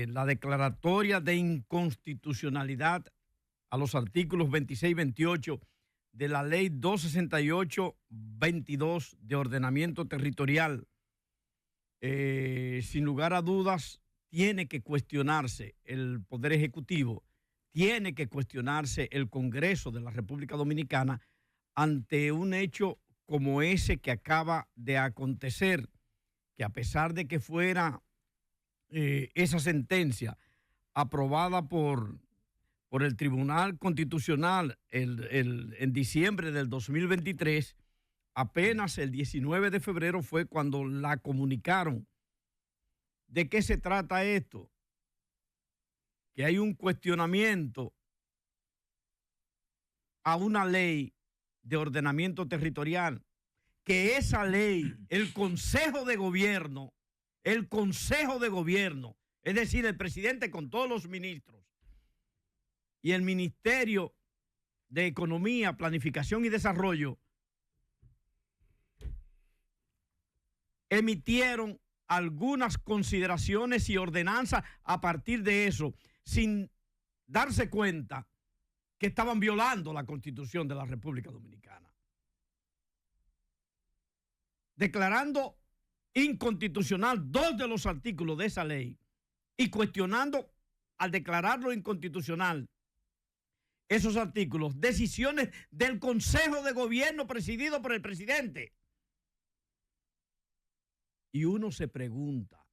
la declaratoria de inconstitucionalidad a los artículos 26 y 28 de la ley 268-22 de ordenamiento territorial, sin lugar a dudas, tiene que cuestionarse el Poder Ejecutivo, tiene que cuestionarse el Congreso de la República Dominicana ante un hecho como ese que acaba de acontecer, que a pesar de que fuera esa sentencia aprobada por el Tribunal Constitucional en diciembre del 2023, apenas el 19 de febrero fue cuando la comunicaron. ¿De qué se trata esto? Que hay un cuestionamiento a una ley de ordenamiento territorial, que esa ley, el Consejo de Gobierno, es decir, el presidente con todos los ministros y el Ministerio de Economía, Planificación y Desarrollo, emitieron algunas consideraciones y ordenanzas a partir de eso, sin darse cuenta que estaban violando la Constitución de la República Dominicana, declarando inconstitucional 2 de los artículos de esa ley y cuestionando, al declararlo inconstitucional, esos artículos, decisiones del Consejo de Gobierno presidido por el presidente. Y uno se pregunta,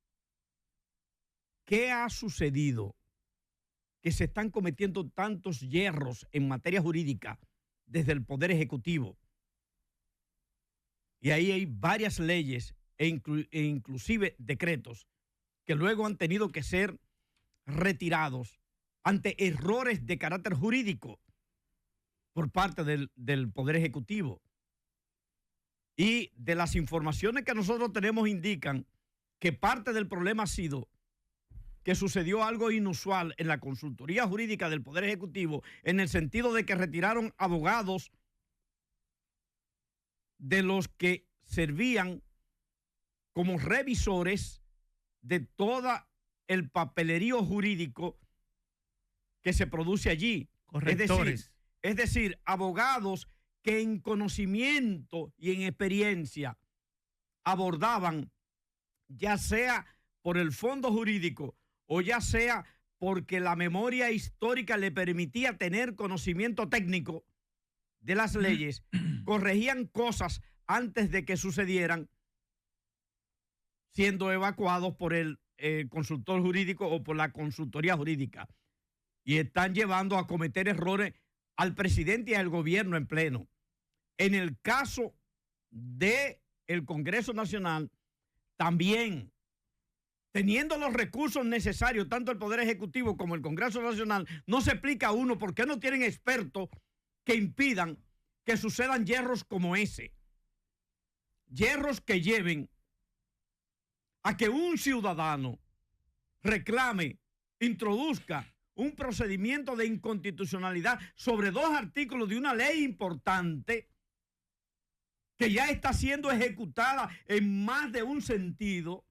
¿qué ha sucedido? Que se están cometiendo tantos yerros en materia jurídica desde el Poder Ejecutivo. Y ahí hay varias leyes e inclusive decretos que luego han tenido que ser retirados ante errores de carácter jurídico por parte del Poder Ejecutivo. Y de las informaciones que nosotros tenemos indican que parte del problema ha sido que sucedió algo inusual en la consultoría jurídica del Poder Ejecutivo, en el sentido de que retiraron abogados de los que servían como revisores de todo el papelerío jurídico que se produce allí. Correctores. Es decir, abogados que en conocimiento y en experiencia abordaban, ya sea por el fondo jurídico o ya sea porque la memoria histórica le permitía tener conocimiento técnico de las leyes, corregían cosas antes de que sucedieran, siendo evacuados por el consultor jurídico o por la consultoría jurídica, y están llevando a cometer errores al presidente y al gobierno en pleno. En el caso del Congreso Nacional, también teniendo los recursos necesarios, tanto el Poder Ejecutivo como el Congreso Nacional, no se explica a uno por qué no tienen expertos que impidan que sucedan yerros como ese. Yerros que lleven a que un ciudadano reclame, introduzca un procedimiento de inconstitucionalidad sobre 2 artículos de una ley importante que ya está siendo ejecutada en más de un sentido,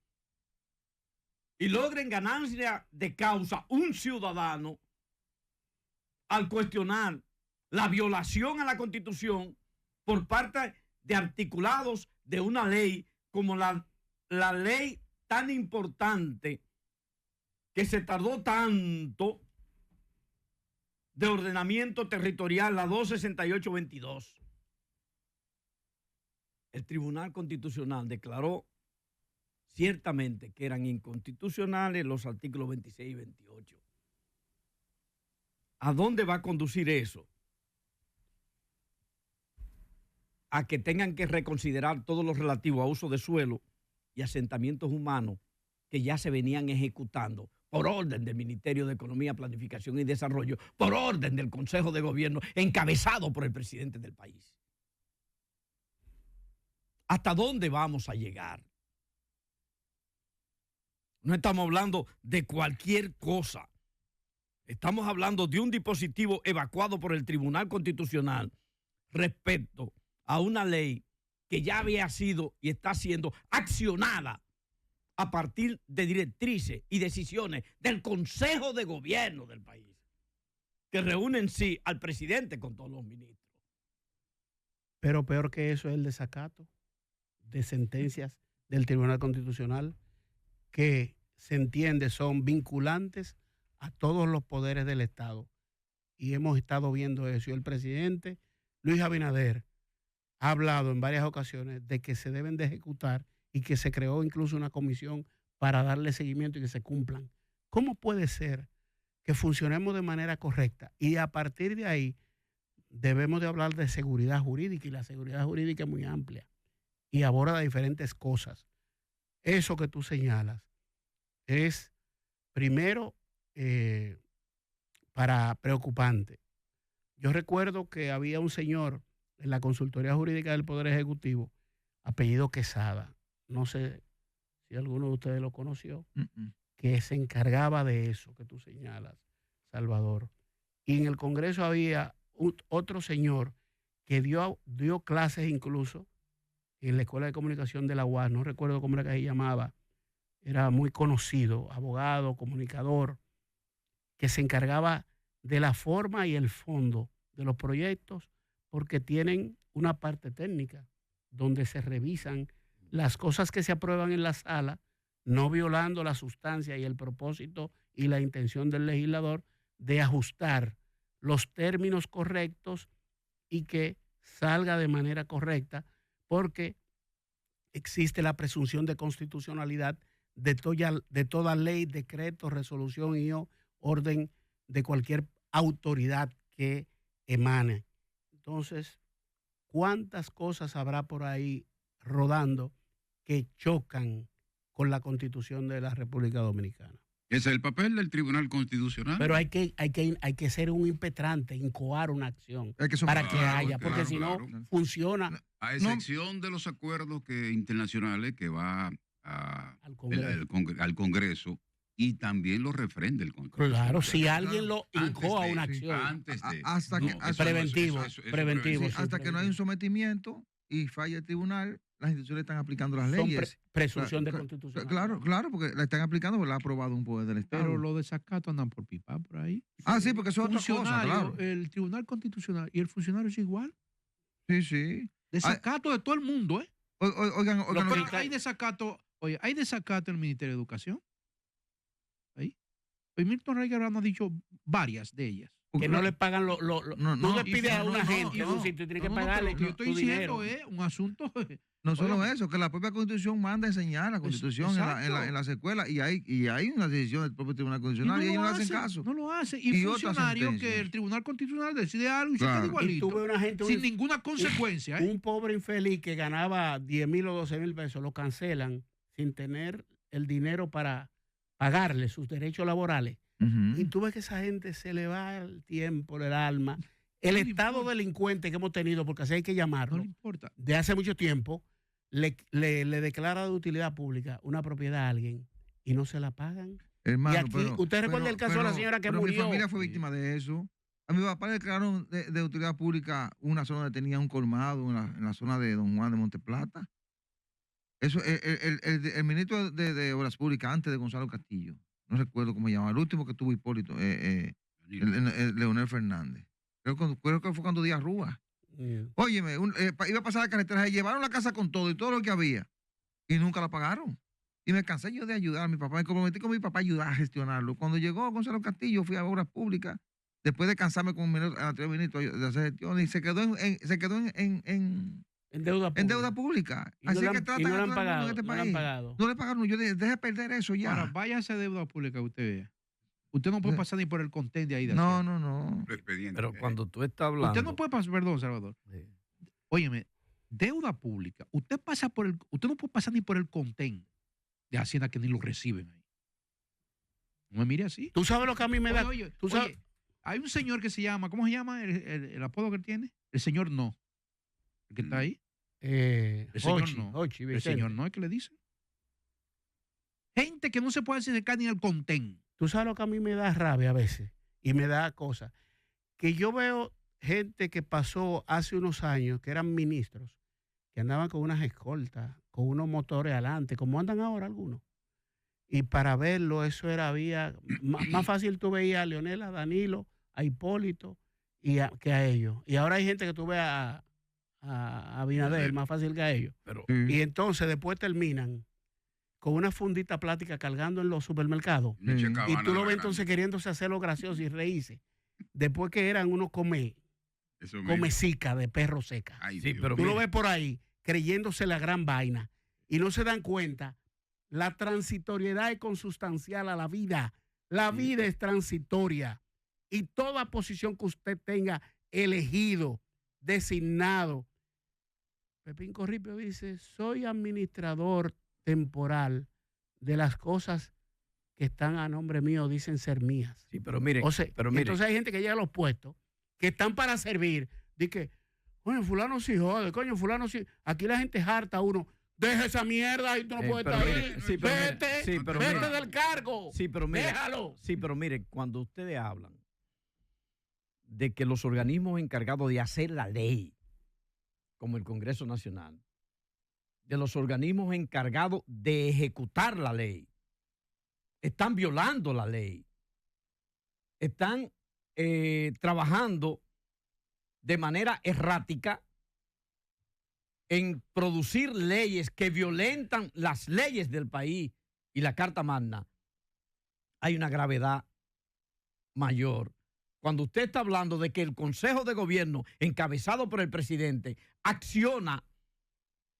y logren ganancia de causa un ciudadano al cuestionar la violación a la Constitución por parte de articulados de una ley como la ley tan importante que se tardó tanto de ordenamiento territorial, la 268-22. El Tribunal Constitucional declaró ciertamente que eran inconstitucionales los artículos 26 y 28. ¿A dónde va a conducir eso? A que tengan que reconsiderar todo lo relativo a uso de suelo y asentamientos humanos que ya se venían ejecutando por orden del Ministerio de Economía, Planificación y Desarrollo, por orden del Consejo de Gobierno, encabezado por el presidente del país. ¿Hasta dónde vamos a llegar? No estamos hablando de cualquier cosa. Estamos hablando de un dispositivo evacuado por el Tribunal Constitucional respecto a una ley que ya había sido y está siendo accionada a partir de directrices y decisiones del Consejo de Gobierno del país, que reúne en sí al presidente con todos los ministros. Pero peor que eso es el desacato de sentencias del Tribunal Constitucional que se entiende son vinculantes a todos los poderes del Estado. Y hemos estado viendo eso. Y el presidente Luis Abinader ha hablado en varias ocasiones de que se deben de ejecutar y que se creó incluso una comisión para darle seguimiento y que se cumplan. ¿Cómo puede ser que funcionemos de manera correcta? Y a partir de ahí debemos de hablar de seguridad jurídica, y la seguridad jurídica es muy amplia y aborda diferentes cosas. Eso que tú señalas es, primero, para preocupante. Yo recuerdo que había un señor en la Consultoría Jurídica del Poder Ejecutivo, apellido Quesada, no sé si alguno de ustedes lo conoció, que se encargaba de eso que tú señalas, Salvador. Y en el Congreso había otro señor que dio clases incluso en la Escuela de Comunicación de la UAS, no recuerdo cómo era que se llamaba, era muy conocido, abogado, comunicador, que se encargaba de la forma y el fondo de los proyectos, porque tienen una parte técnica donde se revisan las cosas que se aprueban en la sala, no violando la sustancia y el propósito y la intención del legislador de ajustar los términos correctos y que salga de manera correcta, porque existe la presunción de constitucionalidad de toda ley, decreto, resolución y orden de cualquier autoridad que emane. Entonces, ¿cuántas cosas habrá por ahí rodando que chocan con la Constitución de la República Dominicana? Ese es el papel del Tribunal Constitucional. Pero hay que ser un impetrante, incoar una acción para que haya, porque si no funciona. A excepción de los acuerdos internacionales que va al Congreso y también los refrenda el Congreso. Claro, si alguien lo incoa una acción. Antes de. Preventivo. Hasta que no hay un sometimiento y falla el tribunal, las instituciones están aplicando las leyes. Presunción de constitución. Claro, porque la están aplicando porque la ha aprobado un poder del Estado. Pero los desacatos andan por pipa por ahí. Sí, porque eso es otra cosa, claro. El Tribunal Constitucional y el funcionario es igual. Sí. Desacato de todo el mundo, ¿eh? Oigan, hay desacato, hay desacato en el Ministerio de Educación. Ahí. Pues Milton Rey Guerrero ha dicho varias de ellas. Que no le pagan tú le pides a una gente en un sitio y tienes que pagarle. Yo estoy diciendo, un asunto. No solo eso, que la propia Constitución manda a enseñar la Constitución en las escuelas y hay una decisión del propio Tribunal Constitucional y ellos no hacen caso. No lo hace. Y funcionarios que el Tribunal Constitucional decide algo y se queda igualito. Sin ninguna consecuencia. Un pobre infeliz que ganaba 10,000 o 12,000 pesos lo cancelan sin tener el dinero para pagarle sus derechos laborales. Y tú ves que esa gente se le va el tiempo, el alma. El estado delincuente que hemos tenido, porque así hay que llamarlo, no le importa. De hace mucho tiempo, le declara de utilidad pública una propiedad a alguien y no se la pagan. Hermano, y aquí, ¿usted recuerda el caso de la señora que murió? Mi familia fue víctima de eso. A mi papá le declararon de utilidad pública una zona donde tenía un colmado en la zona de Don Juan de Monteplata. Eso, el ministro de Obras Públicas antes de Gonzalo Castillo, no recuerdo cómo se llamaba, el último que tuvo Hipólito, Leonel Fernández. Creo que fue cuando Díaz Rúa. Óyeme, iba a pasar la carretera, se llevaron la casa con todo y todo lo que había y nunca la pagaron. Y me cansé yo de ayudar a mi papá, me comprometí con mi papá a ayudar a gestionarlo. Cuando llegó Gonzalo Castillo, fui a Obras Públicas, después de cansarme con el anterior ministro de hacer gestión, y se quedó en deuda pública. Así que tratan de en este país. No le pagaron. Yo deje perder eso ya. Ahora, váyase a deuda pública que usted vea. Usted no puede pasar ni por el contén de ahí. No. Pero cuando tú estás hablando. Usted no puede pasar, perdón, Salvador. Sí. Óyeme, deuda pública. Usted no puede pasar ni por el contén de Hacienda que ni lo reciben ahí. No me mire así. ¿Tú sabes lo que a mí me da? Oye, hay un señor que se llama, ¿cómo se llama el apodo que él tiene? El señor No. El que está ahí. El señor No es que le dicen. Gente que no se puede acercar ni al contén. Tú sabes lo que a mí me da rabia a veces y me da cosas. Que yo veo gente que pasó hace unos años, que eran ministros, que andaban con unas escoltas, con unos motores adelante, como andan ahora algunos, Y para verlo, eso era más fácil tú veías a Leonel, a Danilo, a Hipólito que a ellos. Y ahora hay gente que tú ves a Abinader, más fácil que a ellos. Y entonces después terminan con una fundita plástica cargando en los supermercados. Y tú lo ves entonces queriéndose hacerlo gracioso y reírse. Después que eran unos comecica de perro seca. Sí, pero tú lo ves por ahí creyéndose la gran vaina y no se dan cuenta. La transitoriedad es consustancial a la vida. La vida es transitoria. Y toda posición que usted tenga elegido, designado. Pepín Corripio dice, soy administrador temporal de las cosas que están a nombre mío, dicen ser mías. Sí, pero mire, entonces hay gente que llega a los puestos que están para servir. Dice que, coño, fulano sí jode, coño, fulano sí. Aquí la gente es harta uno. Deja esa mierda y tú no puedes estar ahí. Vete del cargo. Déjalo. Sí, pero mire, cuando ustedes hablan de que los organismos encargados de hacer la ley, como el Congreso Nacional, de los organismos encargados de ejecutar la ley, están violando la ley, están trabajando de manera errática en producir leyes que violentan las leyes del país y la Carta Magna, hay una gravedad mayor. Cuando usted está hablando de que el Consejo de Gobierno, encabezado por el presidente, acciona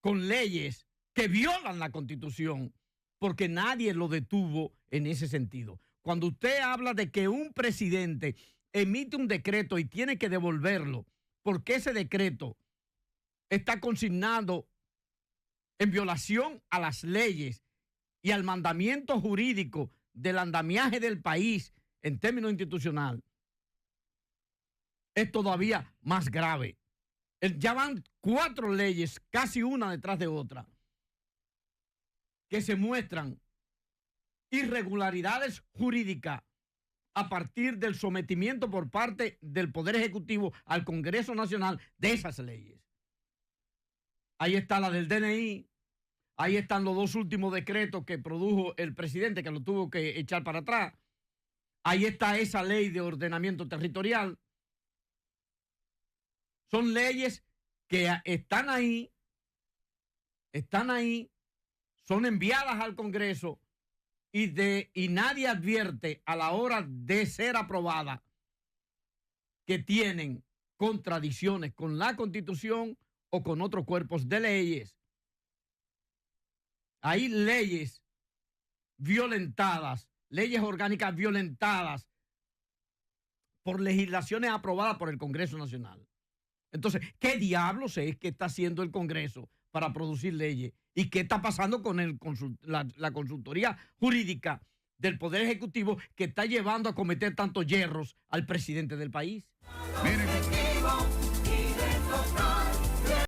con leyes que violan la Constitución, porque nadie lo detuvo en ese sentido. Cuando usted habla de que un presidente emite un decreto y tiene que devolverlo, porque ese decreto está consignado en violación a las leyes y al mandamiento jurídico del andamiaje del país en términos institucionales, es todavía más grave. Ya van 4 leyes, casi una detrás de otra, que se muestran irregularidades jurídicas a partir del sometimiento por parte del Poder Ejecutivo al Congreso Nacional de esas leyes. Ahí está la del DNI, ahí están los 2 últimos decretos que produjo el presidente, que lo tuvo que echar para atrás. Ahí está esa ley de ordenamiento territorial. Son leyes que están ahí, son enviadas al Congreso y nadie advierte a la hora de ser aprobada que tienen contradicciones con la Constitución o con otros cuerpos de leyes. Hay leyes violentadas, leyes orgánicas violentadas por legislaciones aprobadas por el Congreso Nacional. Entonces, ¿qué diablos es que está haciendo el Congreso para producir leyes? ¿Y qué está pasando con la consultoría jurídica del Poder Ejecutivo que está llevando a cometer tantos yerros al presidente del país? Miren